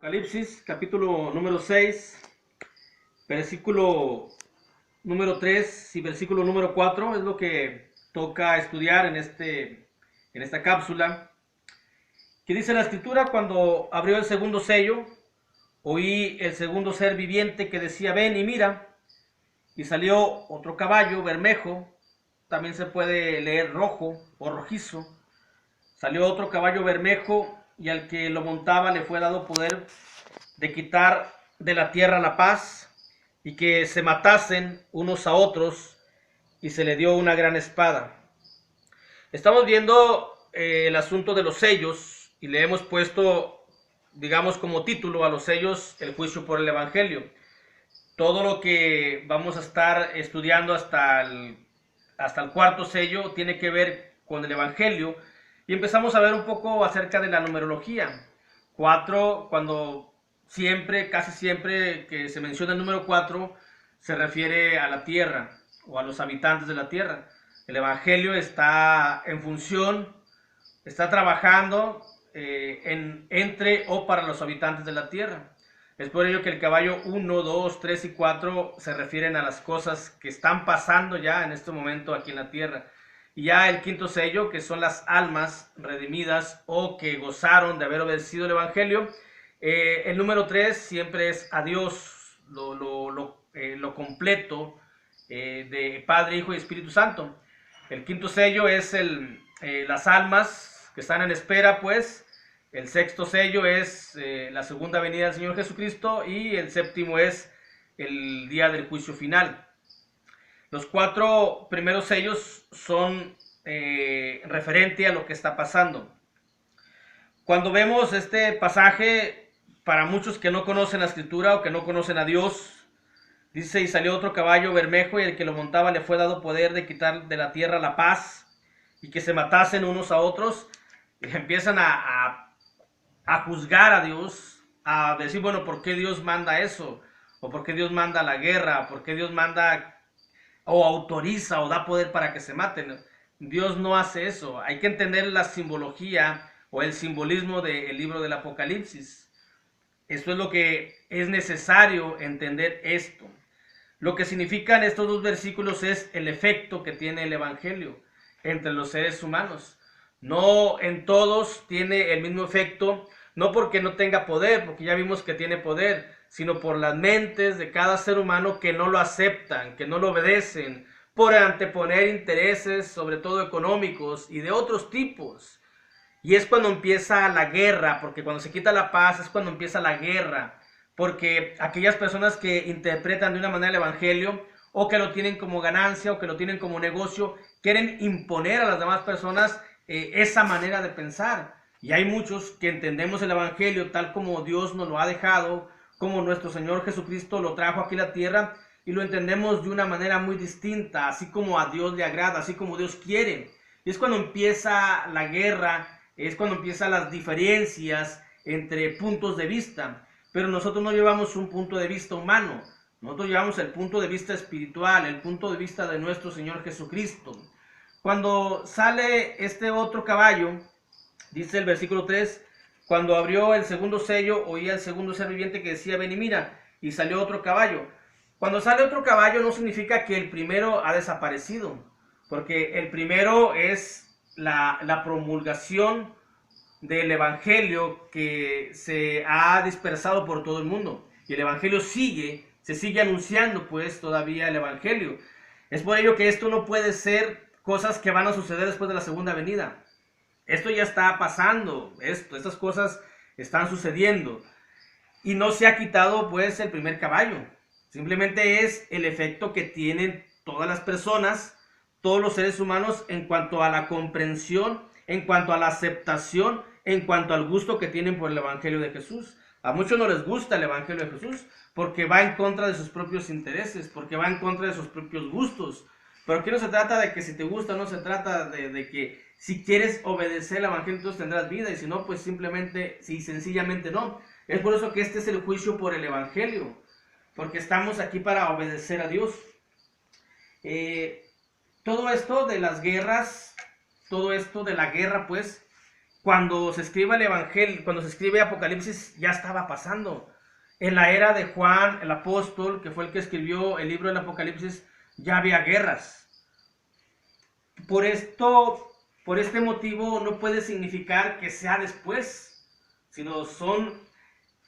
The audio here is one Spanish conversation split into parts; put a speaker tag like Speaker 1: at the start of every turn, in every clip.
Speaker 1: Apocalipsis, capítulo número 6, versículo número 3 y versículo número 4 es lo que toca estudiar en esta cápsula. ¿Qué dice la escritura? Cuando abrió el segundo sello, oí el segundo ser viviente que decía: ven y mira. Y salió otro caballo bermejo, también se puede leer rojo o rojizo. Salió otro caballo bermejo, y al que lo montaba le fue dado poder de quitar de la tierra la paz, y que se matasen unos a otros, y se le dio una gran espada. Estamos viendo el asunto de los sellos, y le hemos puesto, digamos, como título a los sellos: el juicio por el evangelio. Todo lo que vamos a estar estudiando hasta el cuarto sello tiene que ver con el evangelio, y empezamos a ver un poco acerca de la numerología. 4, cuando casi siempre que se menciona el número 4, se refiere a la tierra o a los habitantes de la tierra. El evangelio está en función, está trabajando entre o para los habitantes de la tierra. Es por ello que el caballo 1, 2, 3 y 4 se refieren a las cosas que están pasando ya en este momento aquí en la tierra. Y ya el quinto sello, que son las almas redimidas o que gozaron de haber obedecido el evangelio. El número 3 siempre es a Dios, lo completo de Padre, Hijo y Espíritu Santo. El quinto sello es las almas que están en espera, pues. El sexto sello es la segunda venida del Señor Jesucristo, y el séptimo es el día del juicio final. Los 4 primeros sellos son referente a lo que está pasando. Cuando vemos este pasaje, para muchos que no conocen la escritura o que no conocen a Dios, dice: y salió otro caballo bermejo, y el que lo montaba le fue dado poder de quitar de la tierra la paz, y que se matasen unos a otros. Y empiezan a juzgar a Dios, a decir, bueno, ¿por qué Dios manda eso? ¿O por qué Dios manda la guerra? ¿Por qué Dios manda o autoriza o da poder para que se maten? Dios no hace eso. Hay que entender la simbología o el simbolismo del libro del Apocalipsis. Esto es lo que es necesario entender esto. Lo que significan estos dos versículos es el efecto que tiene el evangelio entre los seres humanos. No en todos tiene el mismo efecto, no porque no tenga poder, porque ya vimos que tiene poder, sino por las mentes de cada ser humano que no lo aceptan, que no lo obedecen, por anteponer intereses, sobre todo económicos y de otros tipos. Y es cuando empieza la guerra, porque cuando se quita la paz es cuando empieza la guerra, porque aquellas personas que interpretan de una manera el evangelio, o que lo tienen como ganancia, o que lo tienen como negocio, quieren imponer a las demás personas esa manera de pensar. Y hay muchos que entendemos el evangelio tal como Dios nos lo ha dejado, como nuestro Señor Jesucristo lo trajo aquí a la tierra, y lo entendemos de una manera muy distinta, así como a Dios le agrada, así como Dios quiere. Y es cuando empieza la guerra, es cuando empiezan las diferencias entre puntos de vista. Pero nosotros no llevamos un punto de vista humano, nosotros llevamos el punto de vista espiritual, el punto de vista de nuestro Señor Jesucristo. Cuando sale este otro caballo, dice el versículo 3, cuando abrió el segundo sello, oía el segundo ser viviente que decía: ven y mira. Y salió otro caballo. Cuando sale otro caballo no significa que el primero ha desaparecido, porque el primero es la promulgación del evangelio que se ha dispersado por todo el mundo. Y el evangelio se sigue anunciando, pues, todavía el evangelio. Es por ello que esto no puede ser cosas que van a suceder después de la segunda venida. Esto ya está pasando, estas cosas están sucediendo. Y no se ha quitado, pues, el primer caballo. Simplemente es el efecto que tienen todas las personas, todos los seres humanos, en cuanto a la comprensión, en cuanto a la aceptación, en cuanto al gusto que tienen por el evangelio de Jesús. A muchos no les gusta el evangelio de Jesús porque va en contra de sus propios intereses, porque va en contra de sus propios gustos. Pero aquí no se trata de que si te gusta, no se trata de que si quieres obedecer el evangelio entonces tendrás vida, y si no, pues simplemente, si sencillamente no. Es por eso que este es el juicio por el evangelio, porque estamos aquí para obedecer a Dios. Todo esto de las guerras, todo esto de la guerra, pues, Cuando se escribe el Evangelio, cuando se escribe Apocalipsis, ya estaba pasando. En la era de Juan, el apóstol, que fue el que escribió el libro del Apocalipsis, ya había guerras. Por este motivo, no puede significar que sea después, sino son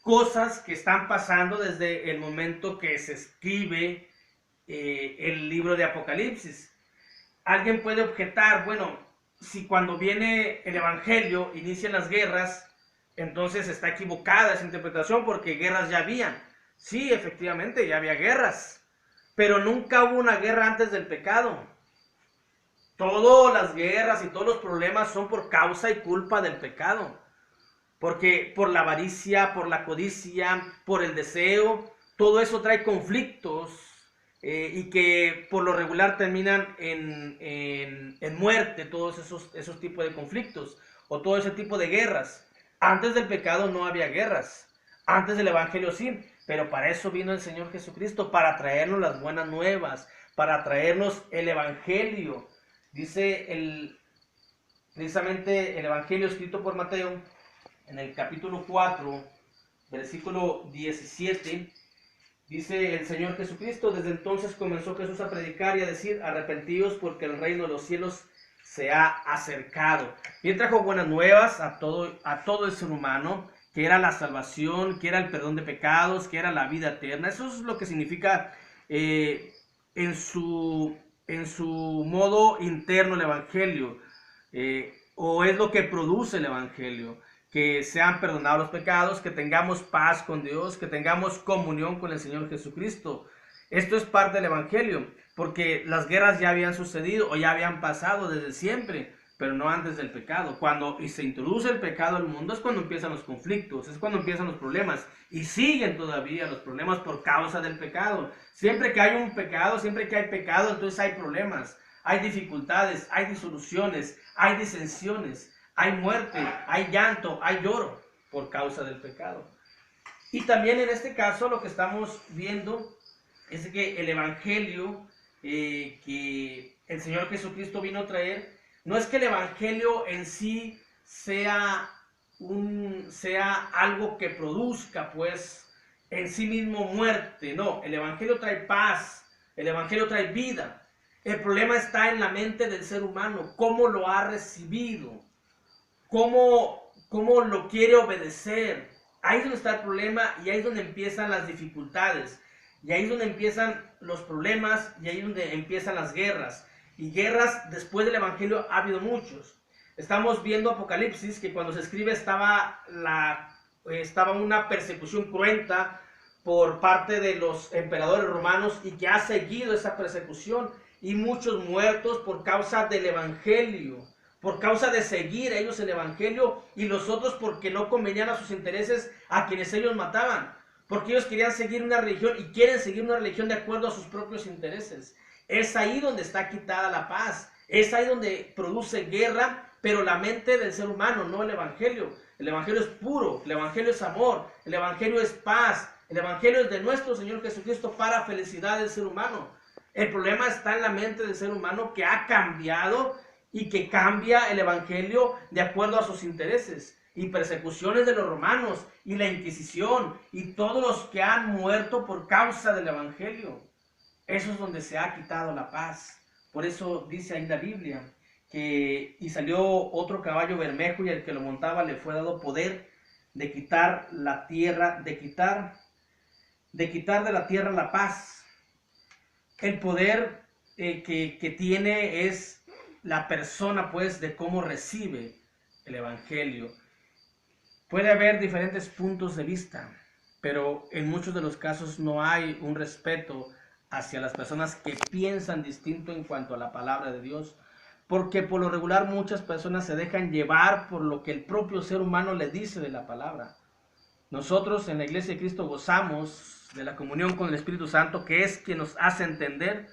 Speaker 1: cosas que están pasando desde el momento que se escribe el libro de Apocalipsis. Alguien puede objetar, bueno, si cuando viene el Evangelio inician las guerras, entonces está equivocada esa interpretación porque guerras ya habían. Sí, efectivamente, ya había guerras, pero nunca hubo una guerra antes del pecado. Todas las guerras y todos los problemas son por causa y culpa del pecado. Porque por la avaricia, por la codicia, por el deseo, todo eso trae conflictos y que por lo regular terminan en muerte, todos esos tipos de conflictos o todo ese tipo de guerras. Antes del pecado no había guerras, antes del Evangelio sí, pero para eso vino el Señor Jesucristo, para traernos las buenas nuevas, para traernos el Evangelio. Dice precisamente el Evangelio escrito por Mateo, en el capítulo 4, versículo 17, dice el Señor Jesucristo: desde entonces comenzó Jesús a predicar y a decir, arrepentíos porque el reino de los cielos se ha acercado. Y él trajo buenas nuevas a todo el ser humano, que era la salvación, que era el perdón de pecados, que era la vida eterna. Eso es lo que significa en su modo interno el Evangelio, o es lo que produce el Evangelio. Que sean perdonados los pecados, que tengamos paz con Dios, que tengamos comunión con el Señor Jesucristo. Esto es parte del Evangelio, porque las guerras ya habían sucedido o ya habían pasado desde siempre, pero no antes del pecado. Cuando se introduce el pecado al mundo es cuando empiezan los conflictos, es cuando empiezan los problemas, y siguen todavía los problemas por causa del pecado. Siempre que hay un pecado, siempre que hay pecado, entonces hay problemas, hay dificultades, hay disoluciones, hay disensiones. Hay muerte, hay llanto, hay lloro por causa del pecado. Y también en este caso lo que estamos viendo es que el Evangelio que el Señor Jesucristo vino a traer, no es que el Evangelio en sí sea algo que produzca pues en sí mismo muerte. No, el Evangelio trae paz, el Evangelio trae vida. El problema está en la mente del ser humano, cómo lo ha recibido. ¿Cómo lo quiere obedecer? Ahí es donde está el problema y ahí es donde empiezan las dificultades. Y ahí es donde empiezan los problemas y ahí es donde empiezan las guerras. Y guerras después del Evangelio ha habido muchos. Estamos viendo Apocalipsis, que cuando se escribe estaba una persecución cruenta por parte de los emperadores romanos y que ha seguido esa persecución. Y muchos muertos por causa del Evangelio. Por causa de seguir ellos el Evangelio y los otros porque no convenían a sus intereses a quienes ellos mataban. Porque ellos querían seguir una religión y quieren seguir una religión de acuerdo a sus propios intereses. Es ahí donde está quitada la paz. Es ahí donde produce guerra, pero la mente del ser humano, no el Evangelio. El Evangelio es puro, el Evangelio es amor, el Evangelio es paz. El Evangelio es de nuestro Señor Jesucristo para felicidad del ser humano. El problema está en la mente del ser humano que ha cambiado y que cambia el Evangelio de acuerdo a sus intereses, y persecuciones de los romanos, y la Inquisición, y todos los que han muerto por causa del Evangelio. Eso es donde se ha quitado la paz. Por eso dice ahí la Biblia, y salió otro caballo bermejo, y el que lo montaba le fue dado poder de quitar la tierra, de quitar de la tierra la paz. El poder que tiene es la persona pues de cómo recibe el Evangelio. Puede haber diferentes puntos de vista, pero en muchos de los casos no hay un respeto hacia las personas que piensan distinto en cuanto a la palabra de Dios, porque por lo regular muchas personas se dejan llevar por lo que el propio ser humano le dice de la palabra. Nosotros en la Iglesia de Cristo gozamos de la comunión con el Espíritu Santo, que es quien nos hace entender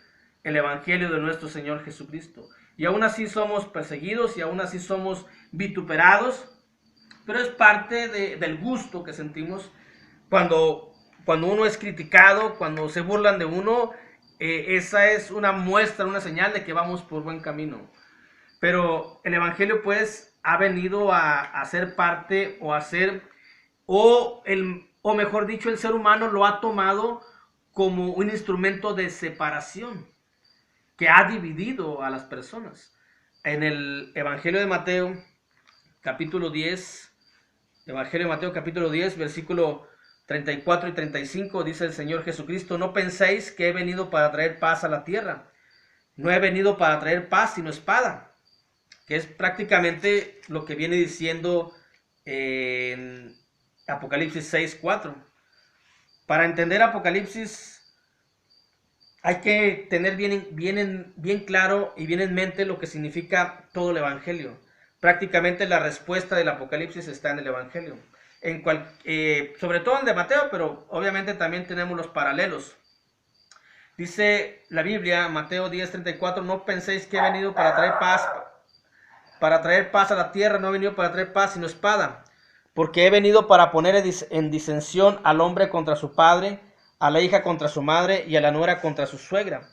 Speaker 1: el Evangelio de nuestro Señor Jesucristo. Y aún así somos perseguidos y aún así somos vituperados, pero es parte del gusto que sentimos cuando uno es criticado, cuando se burlan de uno. Esa es una muestra, una señal de que vamos por buen camino. Pero el Evangelio pues ha venido a ser parte o a ser, o mejor dicho, el ser humano lo ha tomado como un instrumento de separación que ha dividido a las personas. En el Evangelio de Mateo, capítulo 10, Evangelio de Mateo, capítulo 10, versículo 34 y 35, dice el Señor Jesucristo: no penséis que he venido para traer paz a la tierra. No he venido para traer paz, sino espada. Que es prácticamente lo que viene diciendo en Apocalipsis 6:4. Para entender Apocalipsis hay que tener bien claro y bien en mente lo que significa todo el Evangelio. Prácticamente la respuesta del Apocalipsis está en el Evangelio. Sobre todo en el de Mateo, pero obviamente también tenemos los paralelos. Dice la Biblia, Mateo 10:34, no penséis que he venido para traer paz a la tierra, no he venido para traer paz sino espada, porque he venido para poner en disensión al hombre contra su padre, a la hija contra su madre y a la nuera contra su suegra.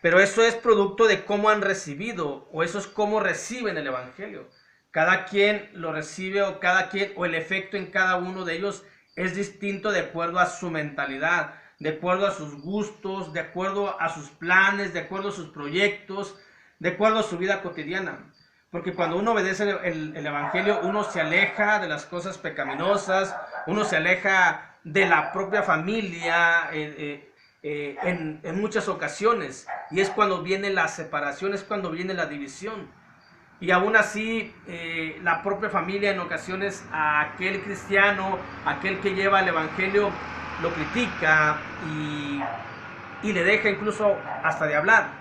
Speaker 1: Pero eso es producto de cómo han recibido, o eso es cómo reciben el Evangelio. Cada quien lo recibe, o el efecto en cada uno de ellos es distinto de acuerdo a su mentalidad, de acuerdo a sus gustos, de acuerdo a sus planes, de acuerdo a sus proyectos, de acuerdo a su vida cotidiana. Porque cuando uno obedece el Evangelio, uno se aleja de las cosas pecaminosas, uno se aleja de la propia familia en muchas ocasiones. Y es cuando viene la separación, es cuando viene la división. Y aún así, la propia familia en ocasiones a aquel cristiano, aquel que lleva el Evangelio, lo critica y le deja incluso hasta de hablar.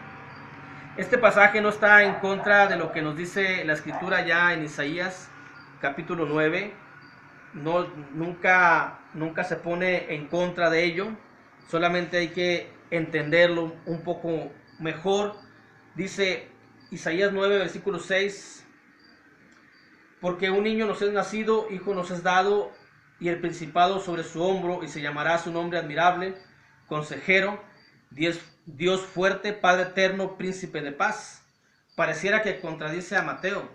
Speaker 1: Este pasaje no está en contra de lo que nos dice la Escritura ya en Isaías capítulo 9. Nunca se pone en contra de ello. Solamente hay que entenderlo un poco mejor. Dice Isaías 9, versículo 6. Porque un niño nos es nacido, hijo nos es dado, y el principado sobre su hombro, y se llamará su nombre admirable, consejero, Dios fuerte, Padre eterno, príncipe de paz. Pareciera que contradice a Mateo,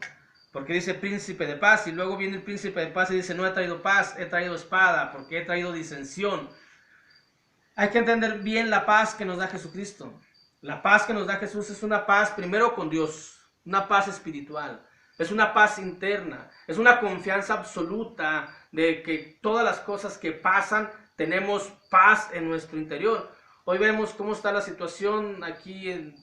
Speaker 1: porque dice príncipe de paz, y luego viene el príncipe de paz y dice: no he traído paz, he traído espada, porque he traído disensión. Hay que entender bien la paz que nos da Jesucristo. La paz que nos da Jesús es una paz primero con Dios, una paz espiritual, es una paz interna, es una confianza absoluta de que todas las cosas que pasan tenemos paz en nuestro interior. Hoy vemos cómo está la situación aquí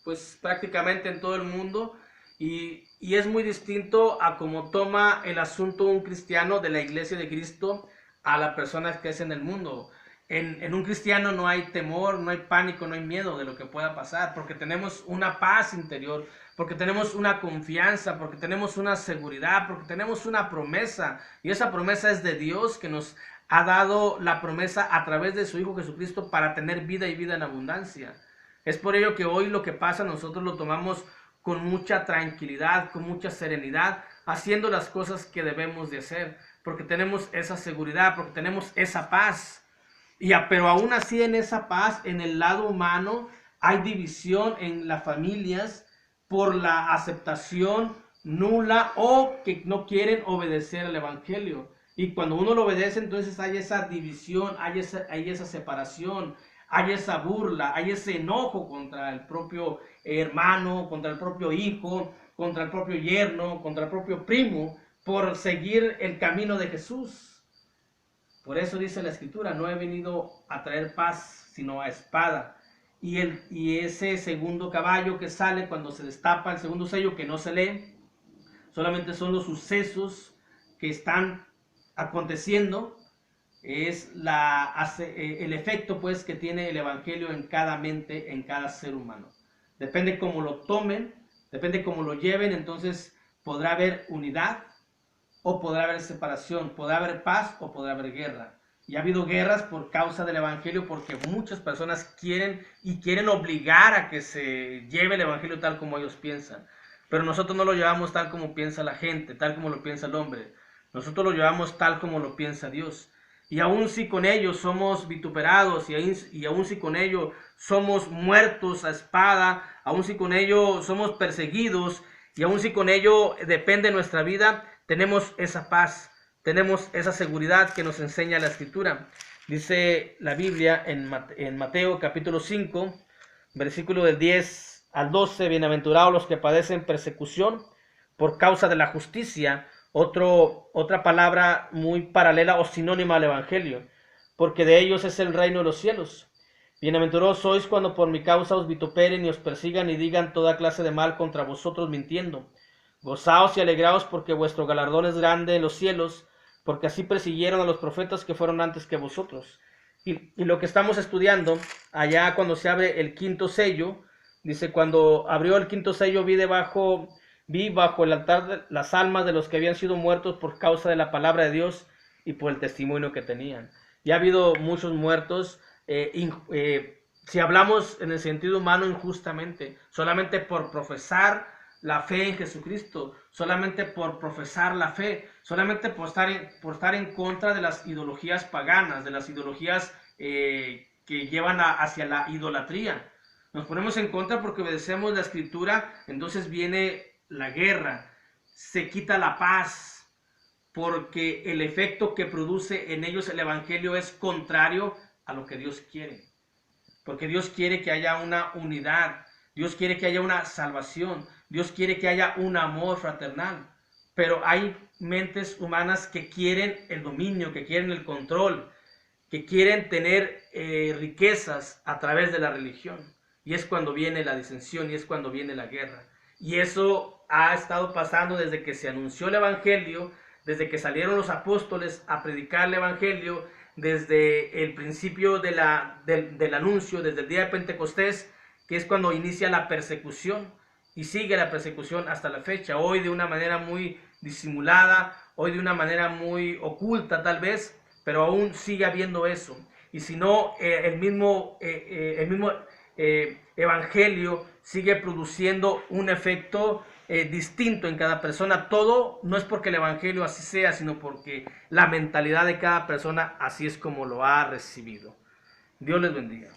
Speaker 1: pues prácticamente en todo el mundo, y es muy distinto a cómo toma el asunto un cristiano de la iglesia de Cristo a la persona que es en el mundo. En un cristiano no hay temor, no hay pánico, no hay miedo de lo que pueda pasar, porque tenemos una paz interior, porque tenemos una confianza, porque tenemos una seguridad, porque tenemos una promesa, y esa promesa es de Dios, que nos ha dado la promesa a través de su Hijo Jesucristo para tener vida y vida en abundancia. Es por ello que hoy lo que pasa nosotros lo tomamos con mucha tranquilidad, con mucha serenidad, haciendo las cosas que debemos de hacer, porque tenemos esa seguridad, porque tenemos esa paz. Pero aún así, en esa paz, en el lado humano, hay división en las familias por la aceptación nula o que no quieren obedecer al Evangelio. Y cuando uno lo obedece, entonces hay esa división, hay esa separación, hay esa burla, hay ese enojo contra el propio hermano, contra el propio hijo, contra el propio yerno, contra el propio primo, por seguir el camino de Jesús. Por eso dice la Escritura: no he venido a traer paz, sino a espada. Y ese segundo caballo que sale cuando se destapa el segundo sello, que no se lee, solamente son los sucesos que están aconteciendo, es el efecto pues que tiene el Evangelio en cada mente, en cada ser humano. Depende cómo lo tomen, depende cómo lo lleven, entonces podrá haber unidad o podrá haber separación, podrá haber paz o podrá haber guerra. Y ha habido guerras por causa del Evangelio, porque muchas personas quieren obligar a que se lleve el Evangelio tal como ellos piensan. Pero nosotros no lo llevamos tal como piensa la gente, tal como lo piensa el hombre. Nosotros lo llevamos tal como lo piensa Dios. Y aun si con ello somos vituperados, y aun si con ello somos muertos a espada, aun si con ello somos perseguidos, Y aun si con ello depende nuestra vida, tenemos esa paz, tenemos esa seguridad que nos enseña la Escritura. Dice la Biblia en Mateo capítulo 5, versículo del 10 al 12, bienaventurados los que padecen persecución por causa de la justicia. Otra palabra muy paralela o sinónima al Evangelio, porque de ellos es el reino de los cielos. Bienaventurados sois cuando por mi causa os vituperen y os persigan y digan toda clase de mal contra vosotros mintiendo. Gozaos y alegraos porque vuestro galardón es grande en los cielos, porque así persiguieron a los profetas que fueron antes que vosotros. Y lo que estamos estudiando, allá cuando se abre el quinto sello, dice, cuando abrió el quinto sello vi bajo el altar las almas de los que habían sido muertos por causa de la palabra de Dios y por el testimonio que tenían. Y ha habido muchos muertos, si hablamos en el sentido humano, injustamente, solamente por profesar la fe en Jesucristo, solamente por profesar la fe, solamente por estar en contra de las ideologías paganas, de las ideologías que llevan hacia la idolatría. Nos ponemos en contra porque obedecemos la Escritura, entonces viene la guerra, se quita la paz, porque el efecto que produce en ellos el Evangelio es contrario a lo que Dios quiere. Porque Dios quiere que haya una unidad, Dios quiere que haya una salvación, Dios quiere que haya un amor fraternal. Pero hay mentes humanas que quieren el dominio, que quieren el control, que quieren tener riquezas a través de la religión. Y es cuando viene la disensión y es cuando viene la guerra. Y eso ha estado pasando desde que se anunció el Evangelio, desde que salieron los apóstoles a predicar el Evangelio, desde el principio del anuncio, desde el día de Pentecostés, que es cuando inicia la persecución, y sigue la persecución hasta la fecha, hoy de una manera muy disimulada, hoy de una manera muy oculta tal vez, pero aún sigue habiendo eso. Y si no, el mismo Evangelio sigue produciendo un efecto distinto en cada persona. Todo no es porque el Evangelio así sea, sino porque la mentalidad de cada persona así es como lo ha recibido. Dios les bendiga.